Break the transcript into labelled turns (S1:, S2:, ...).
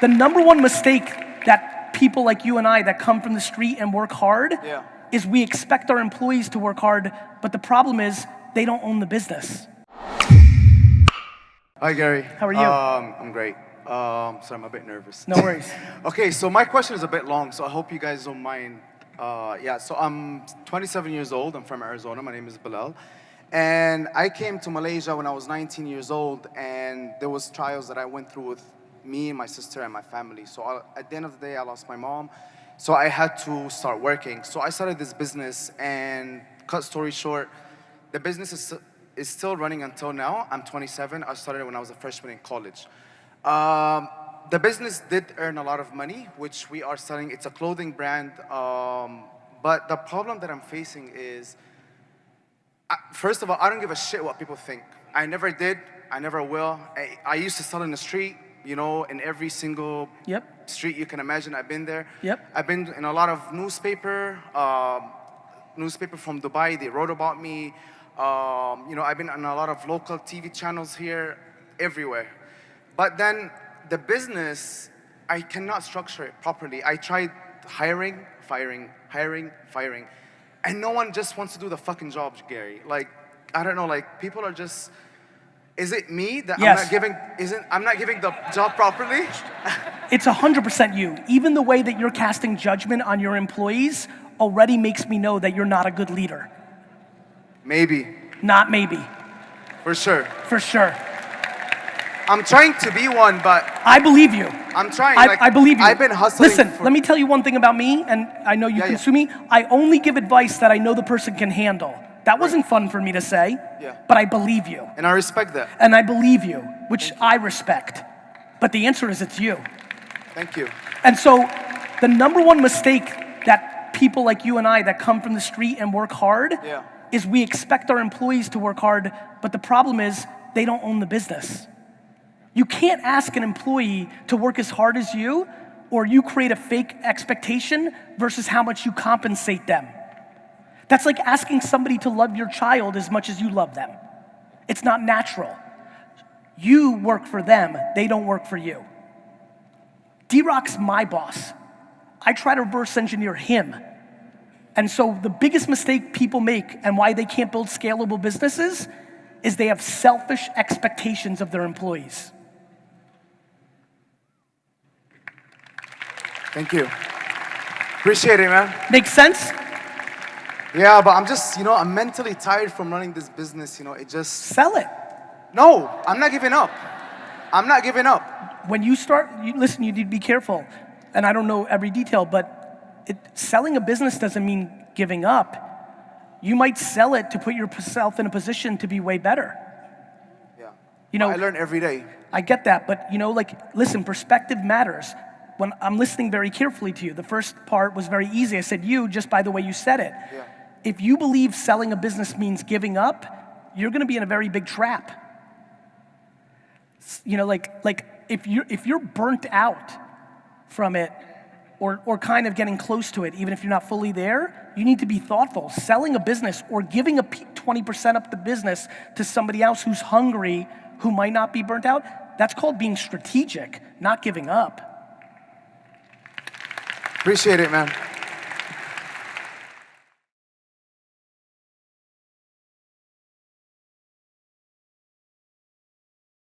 S1: the number one mistake that people like you and I that come from the street and work hard is we expect our employees to work hard, but the problem is they don't own the business.
S2: Hi, Gary.
S1: How are you?
S2: I'm great. Sorry, I'm a bit nervous.
S1: No worries.
S2: Okay, so my question is a bit long, so I hope you guys don't mind. So I'm 27 years old. I'm from Arizona. My name is Bilal. And I came to Malaysia when I was 19 years old, and there was trials that I went through with me and my sister and my family. So at the end of the day, I lost my mom. So I had to start working. So I started this business, and cut story short, the business is still running until now. I'm 27. I started when I was a freshman in college. The business did earn a lot of money, which we are selling. It's a clothing brand. But the problem that I'm facing is, first of all, I don't give a shit what people think. I never did. I never will. I used to sell in the street, you know, in every single street you can imagine. I've been there. I've been in a lot of newspaper from Dubai. They wrote about me. You know, I've been on a lot of local TV channels here, everywhere. But then the business, I cannot structure it properly. I tried hiring, firing, hiring, firing. And no one just wants to do the fucking job, Gary. Like, I don't know, like, people are just, is it me that I'm not giving the job properly?
S1: It's 100% you. Even the way that you're casting judgment on your employees already makes me know that you're not a good leader.
S2: Maybe.
S1: Not maybe.
S2: For sure.
S1: For sure.
S2: I'm trying to be one, but
S1: I believe you.
S2: I'm trying.
S1: I believe you.
S2: I've been hustling.
S1: Listen, let me tell you one thing about me, and I know you consume me. I only give advice that I know the person can handle. That wasn't fun for me to say, but I believe you.
S2: And I respect that.
S1: And I believe you, which I respect. But the answer is it's you.
S2: Thank you.
S1: And so the number one mistake that people like you and I that come from the street and work hard is we expect our employees to work hard, but the problem is they don't own the business. You can't ask an employee to work as hard as you, or you create a fake expectation versus how much you compensate them. That's like asking somebody to love your child as much as you love them. It's not natural. You work for them, they don't work for you. D-Rock's my boss. I try to reverse engineer him. And so the biggest mistake people make and why they can't build scalable businesses is they have selfish expectations of their employees.
S2: Thank you. Appreciate it, man.
S1: Makes sense?
S2: Yeah, but I'm just, you know, I'm mentally tired from running this business, you know, it just...
S1: Sell it.
S2: No, I'm not giving up. I'm not giving up.
S1: When you start, listen, you need to be careful. And I don't know every detail, but selling a business doesn't mean giving up. You might sell it to put yourself in a position to be way better.
S2: Yeah.
S1: You know,
S2: I learn every day.
S1: I get that, but you know, like, listen, perspective matters. When I'm listening very carefully to you, the first part was very easy. I said you just by the way you said it.
S2: Yeah.
S1: If you believe selling a business means giving up, you're gonna be in a very big trap. You know, like if you're burnt out from it or kind of getting close to it, even if you're not fully there, you need to be thoughtful. Selling a business or giving 20% of the business to somebody else who's hungry, who might not be burnt out, that's called being strategic, not giving up.
S2: Appreciate it, man.